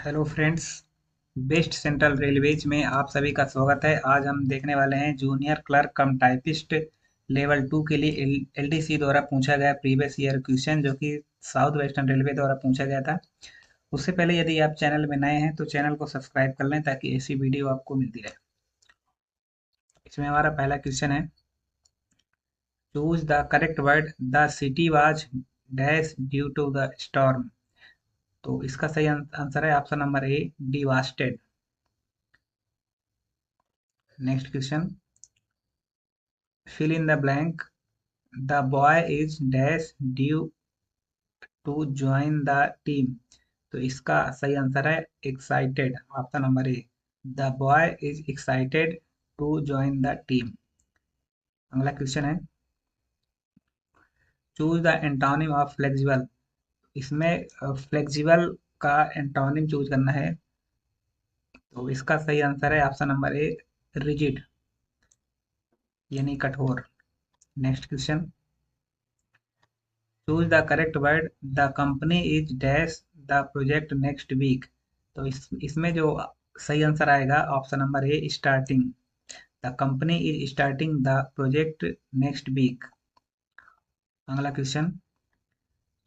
Hello friends. Best central railways में आप सभी का स्वागत है। आज हम देखने वाले हैं जूनियर क्लर्क कम टाइपिस्ट लेवल 2 के लिए एलडीसी द्वारा पूछा गया प्रीवियस ईयर क्वेश्चन, जो कि साउथ वेस्टर्न रेलवे द्वारा पूछा गया था। उससे पहले यदि आप चैनल में नए हैं तो चैनल को सब्सक्राइब कर लें ताकि ऐसी वीडियो आपको मिलती रहे। इसमें हमारा पहला क्वेश्चन है, choose the correct word. The city was dash due to the storm. तो इसका सही आंसर है option number A, devastated. Next question, fill in the blank. The boy is dash due to join the team। तो इसका सही answer है excited, option number A. The boy is excited to join the team. अगला question है, choose the antonym of flexible. इसमें flexible का antonym choose करना है। तो इसका सही आंसर है ऑप्शन नंबर ए, रिजिड, यानी कठोर। Next question, choose the correct word. The company is dash the project next week. तो इसमें जो सही आंसर आएगा option number A, starting. The company is starting the project next week. अगला question,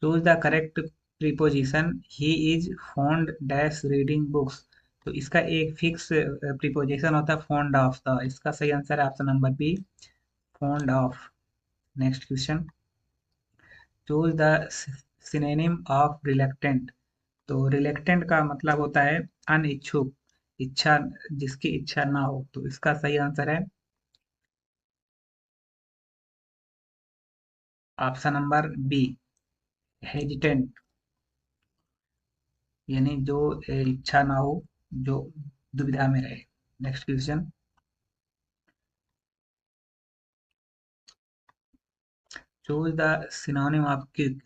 choose the correct preposition. He is fond dash reading books. तो इसका एक fix preposition होता है फॉन्ड ऑफ। द इसका सही आंसर है option number B, fond of. Next question, choose the synonym of reluctant. तो रिलेक्टेंट का मतलब होता है अनिच्छुक, इच्छा, जिसकी इच्छा ना हो। तो इसका सही आंसर है ऑप्शन नंबर बी, हेजिटेंट, यानी जो इच्छा ना हो, जो दुविधा में रहे। Next question, choose the synonym of quick.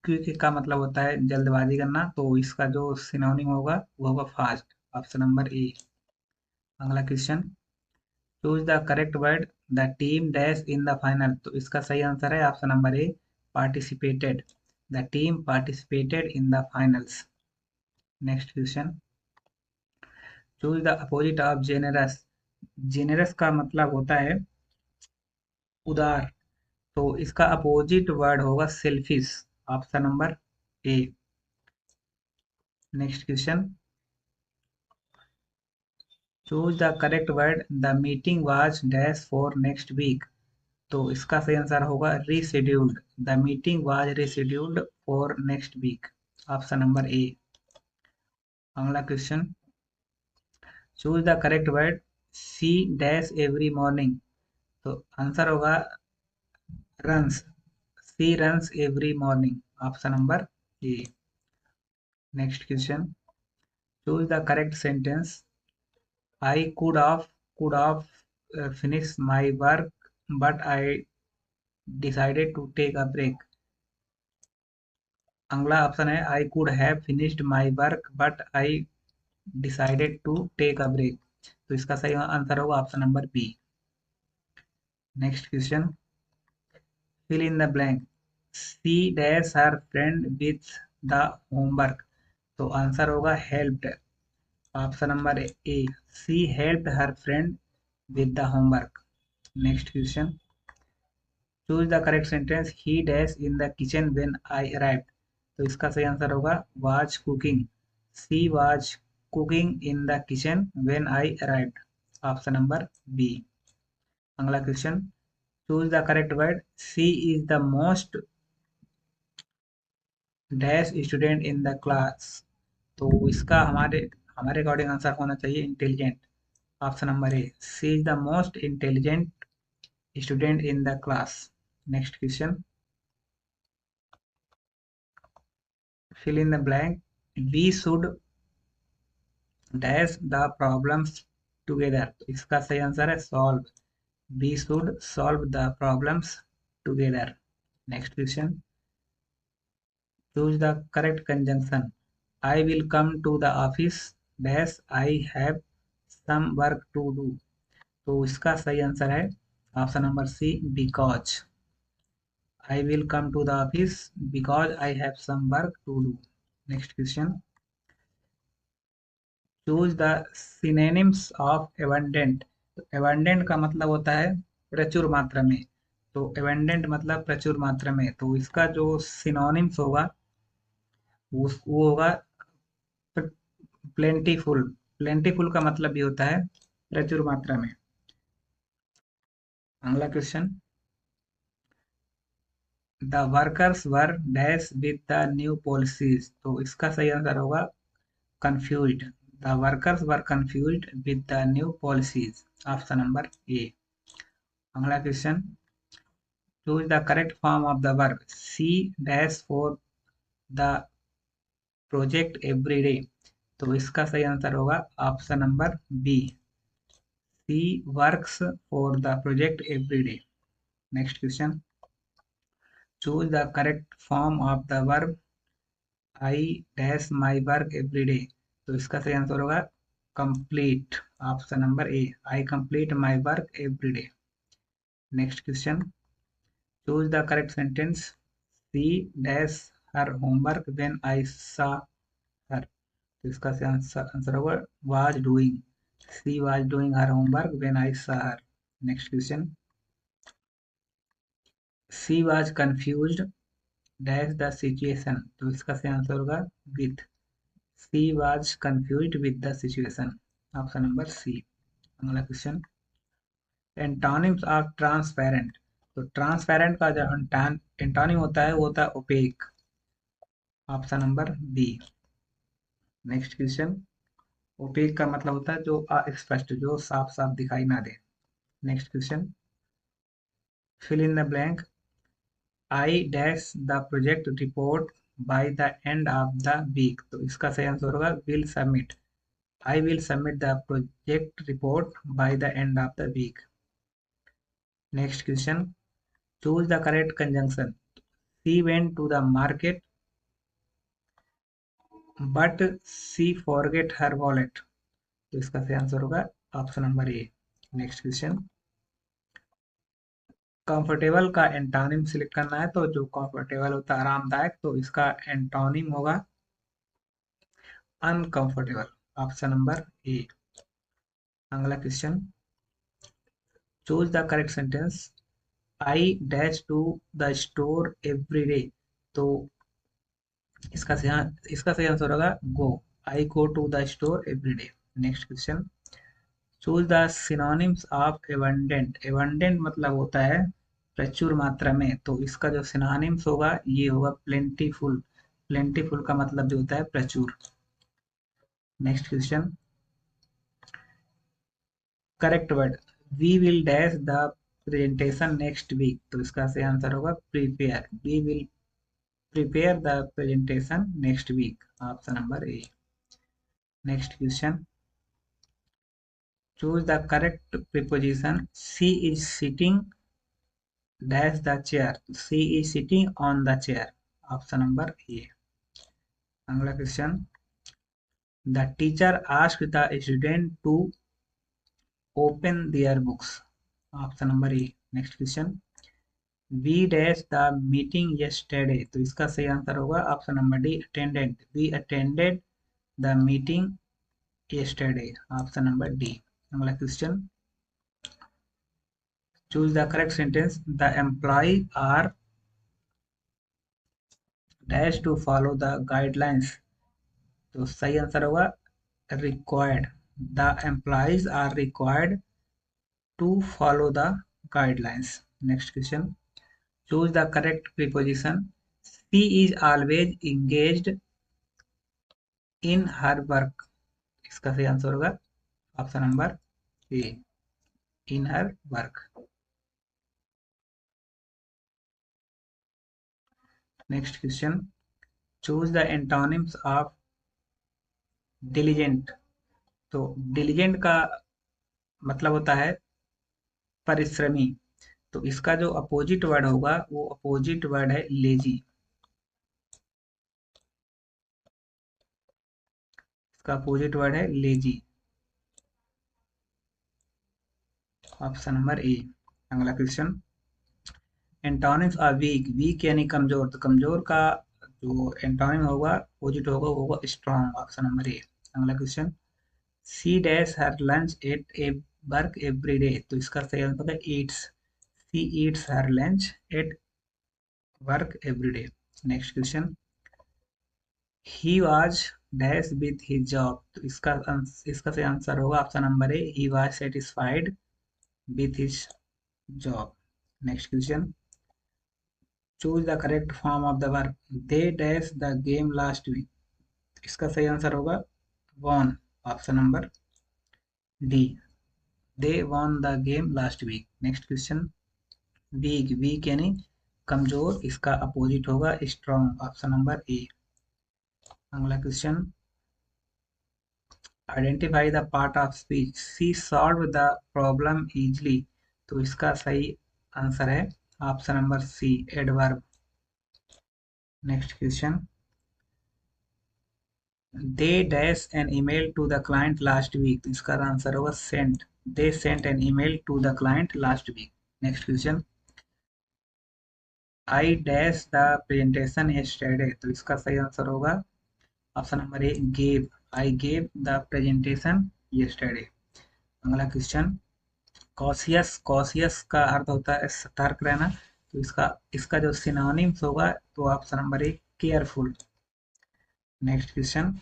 Quick का मतलब होता है जल्दबाजी करना, तो इसका जो सिनोनिम होगा वो होगा फास्ट, ऑप्शन नंबर ए। अगला question, choose the correct word. The team dash in the final. तो इसका सही आंसर है option number A, participated. The team participated in the finals. Next question, choose the opposite of generous. Generous का मतलब होता है उदार, तो इसका अपोजिट वर्ड होगा selfish, option number A. Next question, choose the correct word. The meeting was dash for next week. तो इसका सही आंसर होगा rescheduled. The meeting was rescheduled for next week, option number A. अगला question, choose the correct word. She dash every morning. तो answer होगा runs. She runs every morning, option number A. Next question, choose the correct sentence. I could of finish my work but I decided to take a break. अगला option है, I could have finished my work but I decided to take a break. तो इसका सही answer होगा option number B. Next question, fill in the blank. She dash her friend with the homework. तो answer होगा helped, option number A, she helped her friend with the homework. Next question, choose the correct sentence. He dash in the kitchen when I arrived. तो इसका सही answer होगा was cooking. She was cooking in the kitchen when I arrived, option number B. अगला question, choose the correct word. She is the most dash student in the class. तो इसका हमारे हमारे according answer होना चाहिए intelligent, option number A, she is the most intelligent student in the class. Next question, fill in the blank। we should dash the problems together। तो इसका सही answer है solve। we should solve the problems together। next question, choose the correct conjunction। I will come to the office dash I have some work to do। तो इसका सही answer है option number C, because। I will come to the office because I have some work to do। next question, choose the synonyms of abundant. Abundant का मतलब होता है प्रचुर मात्रा में, तो एबंडेंट मतलब प्रचुर मात्रा में, तो इसका जो सिनोनिम्स होगा वो होगा प्लेंटीफुल। प्लेंटीफुल का मतलब भी होता है प्रचुर मात्रा में। अगला question, the workers were dash with the new policies, तो इसका सही आंसर होगा confused. The workers were confused with the new policies, option number A. अगला question, choose the correct form of the verb she dash for the project every day, तो इसका सही answer होगा option number B, she works for the project every day. Next question, choose the correct form of the verb I dash my work every day, तो इसका सही answer होगा complete, option number A, I complete my work every day. Next question, choose the correct sentence she dash her homework when I saw her, तो इसका सही answer होगा was doing, she was doing her homework when I saw her. Next question, she was confused dash the situation, तो इसका सही answer होगा with, she was confused with the situation, option number C. अगला question, antonyms of transparent, तो transparent का जो antonym होता है वो होता है opaque, option number B. Next question, opaque का मतलब होता है जो अस्पष्ट, जो साफ साफ दिखाई ना दे। Next question, fill in the blank I dash the project report by the end of the week, तो इसका सही आंसर होगा will submit, I will submit the project report by the end of the week. Next question. Choose the correct conjunction. She went to the market, but she forget her wallet. तो इसका सही answer होगा option number A. Next question, comfortable का antonym select करना है, तो जो comfortable होता है आरामदायक, तो इसका एंटोनिम होगा अनकंफर्टेबल, ऑप्शन नंबर ए। अगला question, choose the correct sentence I dash to the store every day, तो इसका सही आंसर होगा go, I go to the store every day. Next question, choose the synonyms of abundant. Abundant मतलब होता है प्रचुर मात्रा में, तो इसका जो सिनोनिम्स होगा ये होगा प्लेंटीफुल। प्लेंटीफुल का मतलब जो होता है प्रचुर। Next question, correct word we will dash the presentation next week, तो इसका सही आंसर होगा prepare, we will prepare the presentation next week, option number A. Next question, choose the correct preposition she is sitting dash the chair, she is sitting on the chair, option number A. अगला question, the teacher asked the student to open their books, option number A. Next question, we dash the meeting yesterday, तो इसका सही answer होगा option number D, attended, we attended the meeting yesterday, option number D. अगला question, choose the correct sentence the employee are dash to follow the guidelines, तो सही answer होगा required, the employees are required to follow the guidelines. Next question, choose the correct preposition she is always engaged in her work, इसका सही answer होगा option number A, in her work. Next question, choose the antonyms of diligent, तो diligent का मतलब होता है परिश्रमी, तो इसका जो अपोजिट वर्ड होगा वो अपोजिट वर्ड है लेजी, इसका अपोजिट वर्ड है लेजी, ऑप्शन नंबर ए। अगला question, antonyms of weak, weak यानी कमजोर, तो कमजोर का जो एंटोनिम होगा अपोजिट होगा वो होगा स्ट्रॉन्ग, ऑप्शन नंबर ए। अगला question, she dash her lunch at a work every day, तो इसका सही आंसर है eats. She eats her lunch at work every day. Next question, he was dash with his job, तो इसका सही answer होगा option number A, he was satisfied with his job. Next question, choose the correct form of the verb, they dash the game last week, इसका सही answer होगा von, option number D, they won the game last week. Next question, weak, weak यानी कमजोर, इसका opposite होगा strong, option number A. अगला question, identify the part of speech, she solve the problem easily, तो इसका सही answer है option number C, adverb. Next question, they dash an email to the client last week, तो इसका answer होगा sent, they sent an email to the client last week. Next question, I dash the presentation yesterday, तो इसका सही answer होगा option number A, gave, I gave the presentation yesterday. अगला question, cautious, cautious का अर्थ होता है सतर्क रहना, तो इसका जो सिनोनिम्स होगा तो option number A, careful. Next question,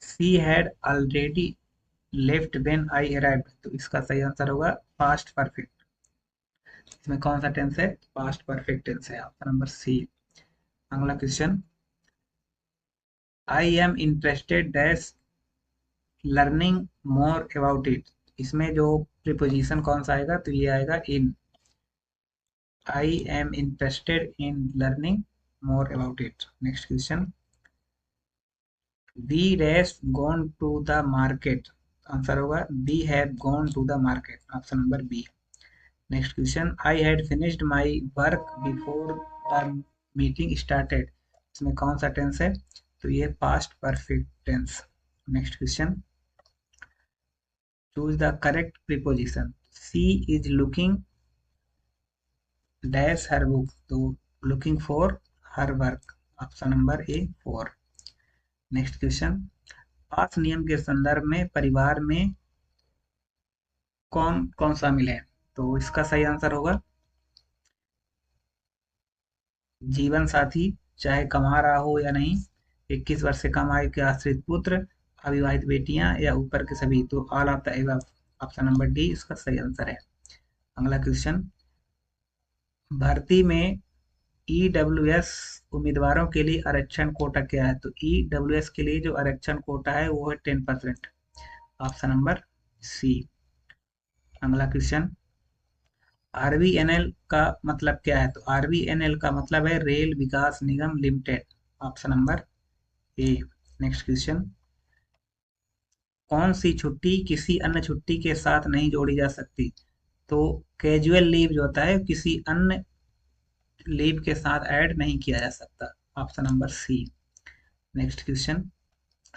she had already left when I arrived, तो इसका सही आंसर होगा पास्ट परफेक्ट। इसमें कौन सा टेंस है, पास्ट परफेक्ट टेंस है, ऑप्शन नंबर सी। अगला question, I am interested dash learning more about it, इसमें जो प्रीपोजिशन कौन सा आएगा, तो ये आएगा in, I am interested in learning more about it. Next question, we dash gone to the market, answer होगा we have gone to the market, option number B. Next question, I had finished my work before the meeting started, इसमें कौन सा tense है, तो ये past perfect tense. Next question, choose the correct preposition, she is looking dash her book, तो looking for her work, option number A, 4। Next question, पास नियम के संदर्भ में परिवार में कौन कौन शामिल है, तो इसका सही आंसर होगा जीवन साथी, चाहे कमा रहा हो या नहीं, 21 वर्ष से कम आयु के आश्रित पुत्र, अविवाहित बेटियां या ऊपर के सभी, तो all of the above, option number D इसका सही आंसर है। अगला क्वेश्चन, भर्ती में ईडब्ल्यूएस उम्मीदवारों के लिए आरक्षण कोटा क्या है, तो ईडब्ल्यूएस के लिए जो आरक्षण कोटा है वो है 10%, ऑप्शन नंबर सी। अगला क्वेश्चन, आरवीएनएल का मतलब क्या है, तो आरवीएनएल का मतलब है rail Vikas Nigam limited, option number A. Next question, कौन सी छुट्टी किसी अन्य छुट्टी के साथ नहीं जोड़ी जा सकती, तो कैजुअल लीव जो होता है किसी अन्य लीव के साथ ऐड नहीं किया जा सकता, option number C. Next question,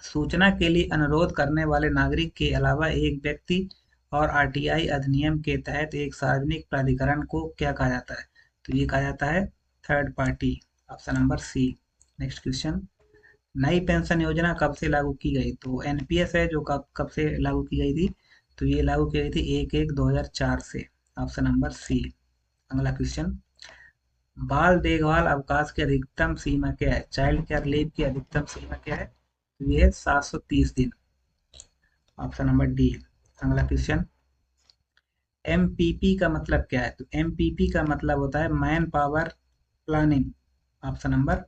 सूचना के लिए अनुरोध करने वाले नागरिक के अलावा एक व्यक्ति और आरटीआई अधिनियम के तहत एक सार्वजनिक प्राधिकरण को क्या कहा जाता है, तो ये कहा जाता है third party, option number C. Next question, नई पेंशन योजना कब से लागू की गई, तो एनपीएस है जो कब कब से लागू की गई थी, तो ये लागू की गई थी 1/1/2004 से, ऑप्शन नंबर सी। अगला क्वेश्चन, बाल देखभाल अवकाश की अधिकतम सीमा क्या है, चाइल्ड केयर लीव की अधिकतम सीमा क्या है, तो ये 730 दिन, ऑप्शन नंबर डी। अगला क्वेश्चन, एमपीपी का मतलब क्या है, तो एमपीपी का मतलब होता है man power planning, option number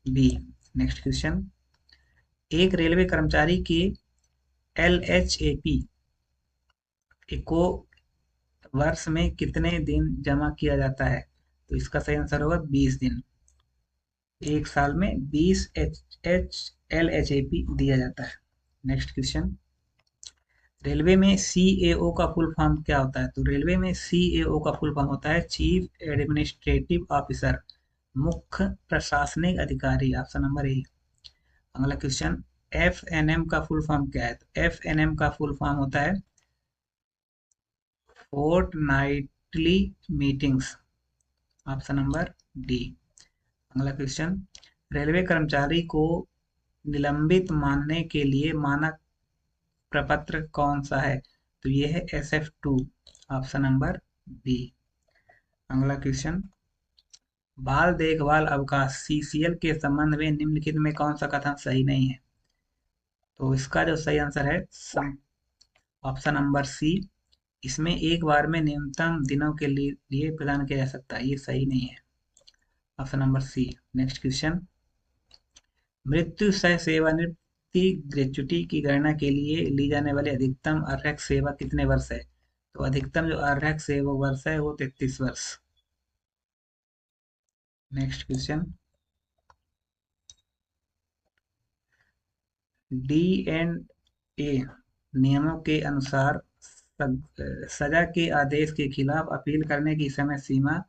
B. Next question, एक रेलवे कर्मचारी के एलएचएपी को वर्ष में कितने दिन जमा किया जाता है, तो इसका सही आंसर होगा 20 दिन, एक साल में 20 एलएचएपी दिया जाता है। नेक्स्ट क्वेश्चन, रेलवे में सीएओ का फुल फॉर्म क्या होता है, तो रेलवे में सीएओ का फुल फॉर्म होता है चीफ एडमिनिस्ट्रेटिव ऑफिसर, मुख्य प्रशासनिक अधिकारी, ऑप्शन नंबर ए। अगला क्वेश्चन, एफएनएम का फुल फॉर्म क्या है, तो एफएनएम का फुल फॉर्म होता है fortnightly meetings, option number D. अगला क्वेश्चन, रेलवे कर्मचारी को निलंबित मानने के लिए मानक प्रपत्र कौन सा है? तो ये है SF2, ऑप्शन नंबर बी। अगला क्वेश्चन, बाल देखभाल अवकाश CCL के संबंध में निम्नलिखित में कौन सा कथन सही नहीं है? तो इसका जो सही आंसर है ऑप्शन नंबर सी, इसमें एक बार में न्यूनतम दिनों के लिए प्रदान किया जा सकता है, ये सही नहीं है, option number C. Next question, मृत्यु सह सेवानिवृत्ति ग्रेच्युटी की गणना के लिए ली जाने वाली अधिकतम अर्हक सेवा कितने वर्ष है? तो अधिकतम जो अर्हक सेवा वर्ष है वो 33 वर्ष। नेक्स्ट क्वेश्चन, D&A नियमों के अनुसार सजा के आदेश के खिलाफ अपील करने की समय सीमा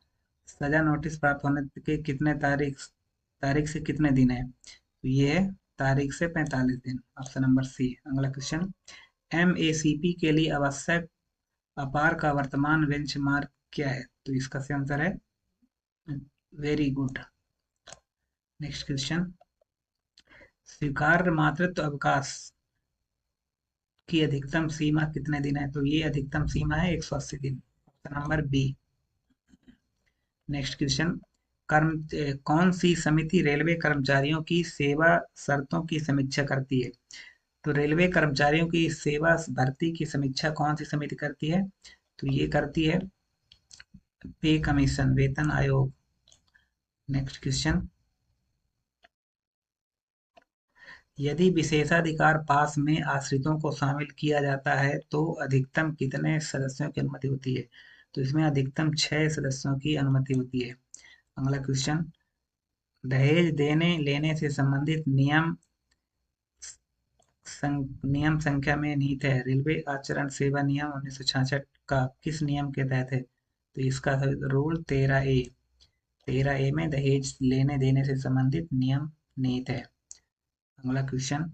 सजा नोटिस प्राप्त होने के कितने तारीख से कितने दिन है? तो ये है तारीख से 45 दिन, ऑप्शन नंबर सी। अगला क्वेश्चन, MACP के लिए आवश्यक अपार का वर्तमान बेंचमार्क क्या है? तो इसका सही आंसर है वेरी गुड। नेक्स्ट क्वेश्चन, स्वीकार्य मातृत्व अवकाश की अधिकतम सीमा कितने दिन है? तो ये अधिकतम सीमा है 180 दिन, option number B. Next question, कौन सी समिति रेलवे कर्मचारियों की सेवा शर्तों की समीक्षा करती है? तो रेलवे कर्मचारियों की सेवा भर्ती की समीक्षा कौन सी समिति करती है? तो ये करती है पे कमीशन, वेतन आयोग। नेक्स्ट क्वेश्चन, यदि विशेषाधिकार पास में आश्रितों को शामिल किया जाता है तो अधिकतम कितने सदस्यों की अनुमति होती है? तो इसमें अधिकतम 6 सदस्यों की अनुमति होती है। अगला क्वेश्चन, दहेज देने लेने से संबंधित नियम संख्या में निहित है रेलवे आचरण सेवा नियम 1966 का किस नियम के तहत है? तो इसका रूल 13A में दहेज लेने देने से संबंधित नियम निहित है। अगला क्वेश्चन,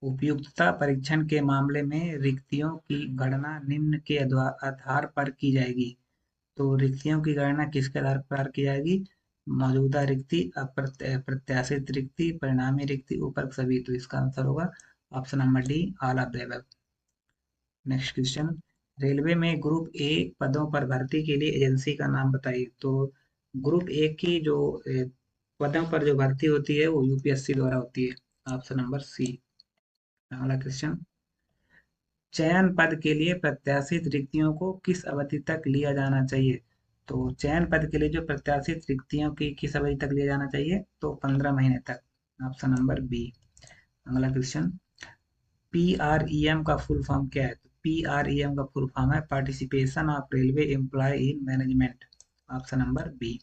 उपयुक्तता परीक्षण के मामले में रिक्तियों की गणना निम्न के आधार पर की जाएगी। तो रिक्तियों की गणना किसके आधार पर की जाएगी? मौजूदा रिक्ति, प्रत्याशित रिक्ति, परिणामी रिक्ति, ऊपर सभी। तो इसका आंसर होगा option number D, all of the above. Next question, railway में ग्रुप ए पदों पर भर्ती के लिए एजेंसी का नाम बताइए। तो ग्रुप ए की जो पदों पर जो भर्ती होती है वो UPSC द्वारा होती है, ऑप्शन नंबर सी। अगला क्वेश्चन, चयन पद के लिए प्रत्याशित रिक्तियों को किस अवधि तक लिया जाना चाहिए? तो चयन पद के लिए जो प्रत्याशित रिक्तियों की किस अवधि तक लिया जाना चाहिए? तो 15 महीने तक, ऑप्शन नंबर बी। अगला क्वेश्चन, PREM का फुल फॉर्म क्या है? तो PREM का फुल फॉर्म है participation of railway employ in management, option number B.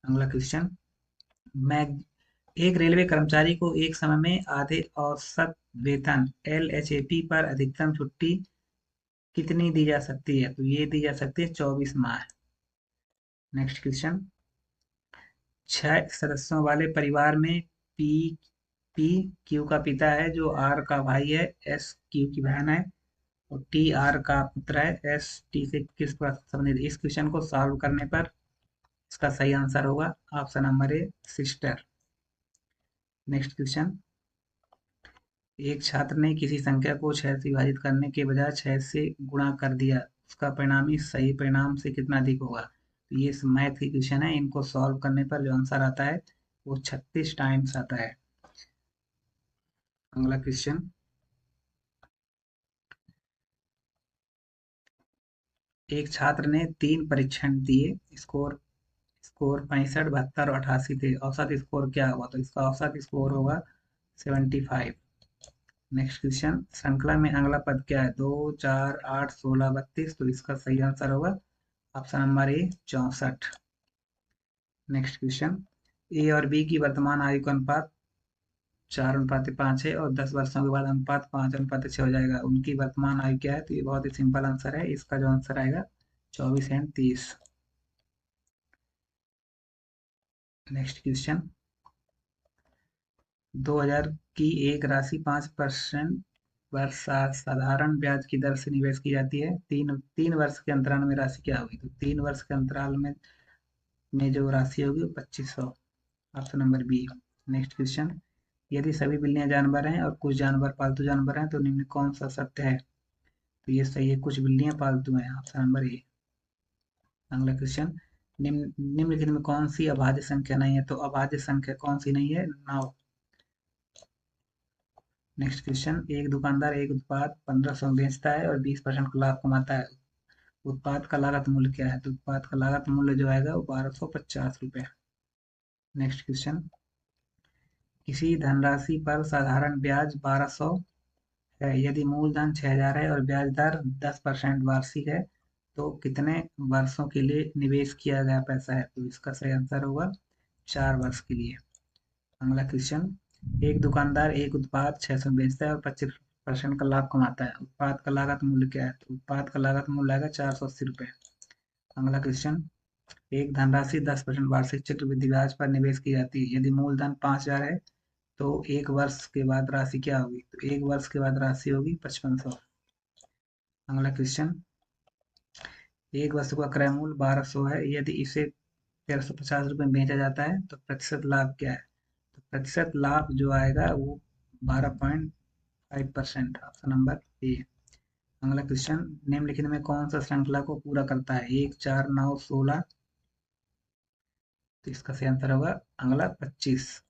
अगला क्वेश्चन, मैं एक रेलवे कर्मचारी को एक समय में आधे औसत वेतन LHAP पर अधिकतम छुट्टी कितनी दी जा सकती है? तो ये दी जा सकती है 24 माह। नेक्स्ट क्वेश्चन, 6 सदस्यों वाले परिवार में PQ का पिता है जो R का भाई है, SQ की बहन है और TR का पुत्र है, ST से किस पर संबंधित? इस क्वेश्चन को सॉल्व करने पर इसका सही आंसर होगा ऑप्शन नंबर ए, सिस्टर। नेक्स्ट क्वेश्चन, एक छात्र ने किसी संख्या को 6 से विभाजित करने के बजाय 6 से गुणा कर दिया, उसका परिणामी सही परिणाम से कितना अधिक होगा? तो ये मैथ की क्वेश्चन है, इनको सॉल्व करने पर जो आंसर आता है वो 36 टाइम्स आता है। अगला क्वेश्चन, एक छात्र ने 3 परीक्षण दिए, स्कोर स्कोर 65, 72 और 88 थे, औसत स्कोर क्या हुआ? तो इसका औसत स्कोर होगा 75। नेक्स्ट क्वेश्चन, श्रृंखला में अगला पद क्या है? 2, 4, 8, 16, 32। तो इसका सही आंसर होगा option number A, 64। Next question, A और बी की वर्तमान आयु का अनुपात 4:5 है और 10 वर्षों के बाद अनुपात 5:6 हो जाएगा। उनकी वर्तमान आयु क्या है? तो ये बहुत ही सिंपल आंसर है, इसका जो आंसर आएगा 24 एंड 30। नेक्स्ट क्वेश्चन, 2000 की एक राशि 5% वर्ष साधारण ब्याज की दर से निवेश की जाती है, तीन वर्ष के अंतराल में राशि क्या होगी? तो 3 वर्ष के अंतराल में जो राशि होगी वो 2500, option number B. Next question, यदि सभी बिल्लियां जानवर हैं और कुछ जानवर पालतू जानवर हैं तो निम्न कौन सा सत्य है? तो ये सही है, कुछ बिल्लियां पालतू हैं, ऑप्शन नंबर ए। अगला क्वेश्चन, निम्नलिखित में कौन सी अभाज्य संख्या नहीं है? तो अभाज्य संख्या कौन सी नहीं है? 9। नेक्स्ट क्वेश्चन, एक दुकानदार एक उत्पाद 1500 में बेचता है और 20% का लाभ कमाता है। उत्पाद का लागत मूल्य क्या है? तो उत्पाद का लागत मूल्य जो आएगा वो 1250 रुपये। नेक्स्ट क्वेश्चन, किसी धनराशि पर साधारण ब्याज 1200 है। यदि मूलधन 6000 है और ब्याज दर 10% वार्षिक है तो कितने वर्षों के लिए निवेश किया गया पैसा है? तो इसका सही आंसर होगा 4 वर्ष के लिए। अगला क्वेश्चन, एक दुकानदार एक उत्पाद 600 में बेचता है और 25% का लाभ कमाता है। उत्पाद का लागत मूल्य क्या है? तो उत्पाद का लागत मूल्य आएगा 480 रुपये। अगला क्वेश्चन, एक धनराशि 10% वार्षिक चक्रवृद्धि ब्याज पर निवेश की जाती है। यदि मूलधन 5000 है तो एक वर्ष के बाद राशि क्या होगी? तो एक वर्ष के बाद राशि होगी 5500। अगला क्वेश्चन, एक वस्तु का क्रय मूल्य 1200 है। यदि इसे 1350 रुपये में बेचा जाता है तो प्रतिशत लाभ क्या है? तो प्रतिशत लाभ जो आएगा वो 12.5%, ऑप्शन नंबर ए। अगला क्वेश्चन, निम्नलिखित में कौन सा श्रृंखला को पूरा करता है? 1, 4, 9, 16। तो इसका सही आंसर होगा अगला 25।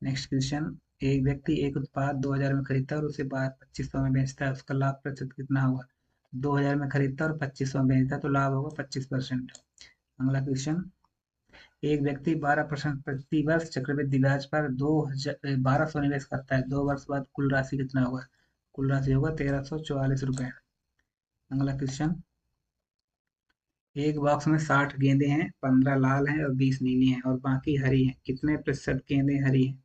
नेक्स्ट क्वेश्चन, एक व्यक्ति एक उत्पाद 2000 में खरीदता है और उसे 2500 में बेचता है, उसका लाभ प्रतिशत कितना होगा? 2000 में खरीदता है और 2500 में बेचता है तो लाभ होगा 25%। अगला क्वेश्चन, एक व्यक्ति 12% प्रति वर्ष चक्रवृद्धि ब्याज पर 1200 निवेश करता है, 2 वर्ष बाद कुल राशि कितना होगा? कुल राशि होगा 1344 रुपये। अगला क्वेश्चन, एक बॉक्स में 60 गेंदें हैं, 15 लाल हैं और 20 नीली हैं और बाकी हरी हैं, कितने प्रतिशत गेंदें हरी हैं?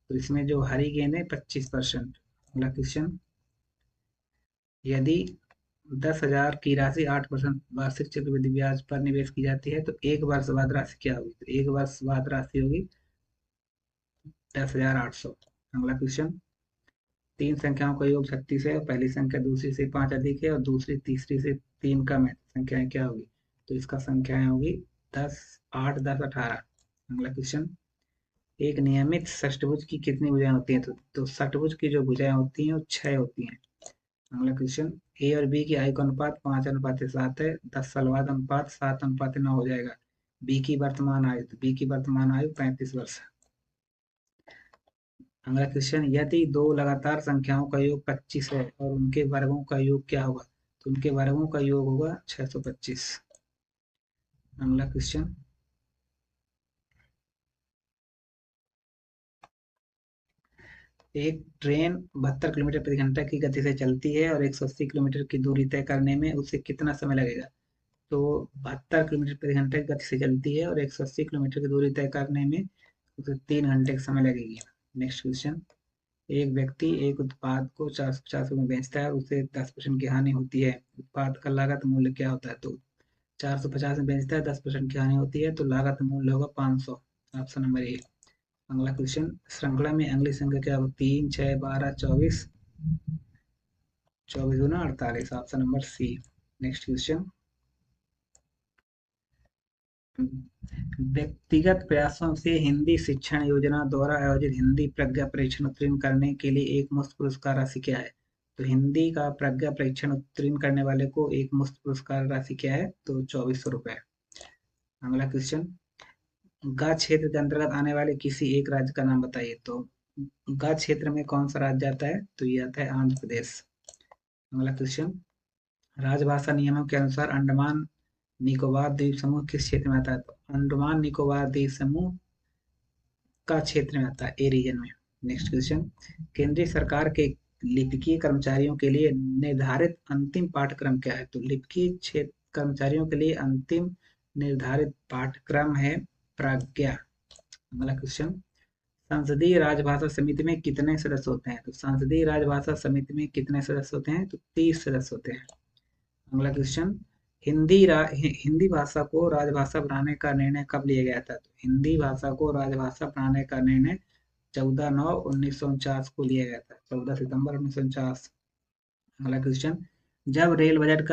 तो इसमें जो हरी गेंदें 25%। अगला क्वेश्चन, यदि 10,000 की राशि 8% वार्षिक चक्रवृद्धि ब्याज पर निवेश की जाती है तो एक वर्ष बाद राशि क्या होगी? तो एक वर्ष बाद राशि होगी 10,800। अगला क्वेश्चन, तीन संख्याओं का योग 36 है और पहली संख्या दूसरी से 5 अधिक है और दूसरी तीसरी से 3 कम है, संख्याएं क्या होगी? तो इसका संख्याएं होगी 10, 8, 10, 18। अगला क्वेश्चन, एक नियमित षष्ठभुज की कितनी भुजाएं होती हैं? तो षष्ठभुज की जो भुजाएं होती हैं वो 6 होती हैं। अगला क्वेश्चन, ए और बी की आयु का अनुपात 5:7 है, 10 साल बाद अनुपात 7:9 हो जाएगा। बी की वर्तमान आयु, तो बी की वर्तमान आयु 35 वर्ष है। अगला क्वेश्चन, यदि दो लगातार संख्याओं का योग 25 है और उनके वर्गों का योग क्या होगा? तो उनके वर्गों का योग होगा 625। अगला क्वेश्चन, एक ट्रेन 72 किलोमीटर प्रति घंटा की गति से चलती है और 180 किलोमीटर की दूरी तय करने में उसे कितना समय लगेगा? तो 72 किलोमीटर प्रति घंटे की गति से चलती है और 180 किलोमीटर की दूरी तय करने में उसे 3 घंटे का समय लगेगी। नेक्स्ट क्वेश्चन, एक व्यक्ति एक उत्पाद को 450 में बेचता है और उसे 10% की हानि होती है, उत्पाद का लागत मूल्य क्या होता है? तो 450 में बेचता है, 10% की हानि होती है तो लागत मूल्य होगा 500, ऑप्शन नंबर ए। अगला क्वेश्चन, श्रृंखला में अगली संख्या क्या होगी? 3, 6, 12, 24, 24 गुना 48, option number C. Next question, व्यक्तिगत प्रयासों से हिंदी शिक्षण योजना द्वारा आयोजित हिंदी प्रज्ञा परीक्षण उत्तीर्ण करने के लिए एक मुफ्त पुरस्कार राशि क्या है? तो हिंदी का प्रज्ञा परीक्षण उत्तीर्ण करने वाले को एक मुफ्त पुरस्कार राशि क्या है? तो 2400 रुपये। अगला क्वेश्चन, ग क्षेत्र के अंतर्गत आने वाले किसी एक राज्य का नाम बताइए। तो ग क्षेत्र में कौन सा राज्य आता है? तो ये आता है आंध्र प्रदेश। अगला क्वेश्चन, राजभाषा नियमों के अनुसार अंडमान निकोबार द्वीप समूह किस क्षेत्र में आता है? तो अंडमान निकोबार द्वीप समूह का क्षेत्र में आता है, ए रीजन में। नेक्स्ट क्वेश्चन, केंद्रीय सरकार के लिपिकीय कर्मचारियों के लिए निर्धारित अंतिम पाठ्यक्रम क्या है? तो लिपिकीय क्षेत्र कर्मचारियों के लिए अंतिम निर्धारित पाठ्यक्रम है प्रज्ञा। अगला क्वेश्चन, संसदीय राजभाषा समिति में कितने सदस्य होते हैं? तो संसदीय राजभाषा समिति में कितने सदस्य होते हैं? तो 30 सदस्य होते हैं। अगला क्वेश्चन, हिंदी भाषा को राजभाषा बनाने का निर्णय कब लिया गया था? तो हिंदी भाषा को राजभाषा बनाने का निर्णय 14/9/1949 को लिया गया था, 14 सितंबर 1949। अगला क्वेश्चन, जब रेल बजट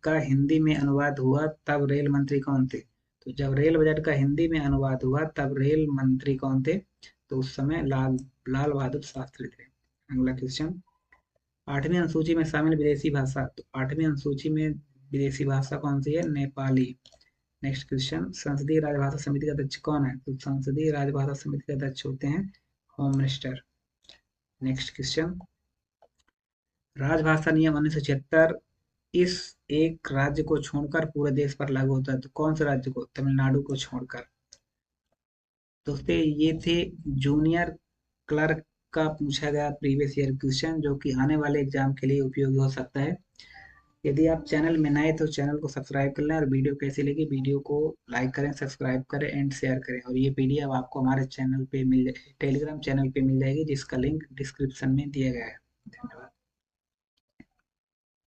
का हिंदी में अनुवाद हुआ तब रेल मंत्री कौन थे? तो जब रेल बजट का हिंदी में अनुवाद हुआ तब रेल मंत्री कौन थे? तो उस समय लाल लाल बहादुर शास्त्री थे। अगला क्वेश्चन, 8वीं अनुसूची में शामिल विदेशी भाषा, तो 8वीं अनुसूची में विदेशी भाषा कौन सी है? नेपाली। नेक्स्ट क्वेश्चन, संसदीय राजभाषा समिति का अध्यक्ष कौन है? तो संसदीय राजभाषा समिति के अध्यक्ष होते हैं होम मिनिस्टर। नेक्स्ट क्वेश्चन, राजभाषा नियम 1976 इस एक राज्य को छोड़कर पूरे देश पर लागू होता है, तो कौन से राज्य को? तमिलनाडु को छोड़कर। दोस्तों ये थे जूनियर क्लर्क का पूछा गया प्रीवियस ईयर क्वेश्चन, जो कि आने वाले एग्जाम के लिए उपयोगी हो सकता है। यदि आप चैनल में नए तो चैनल को सब्सक्राइब कर लें, और वीडियो कैसी लगी वीडियो को लाइक करें, सब्सक्राइब करें एंड शेयर करें। और ये पीडीएफ आपको हमारे चैनल पे टेलीग्राम चैनल पे मिल जाएगी, जिसका लिंक डिस्क्रिप्शन में दिया गया है। धन्यवाद।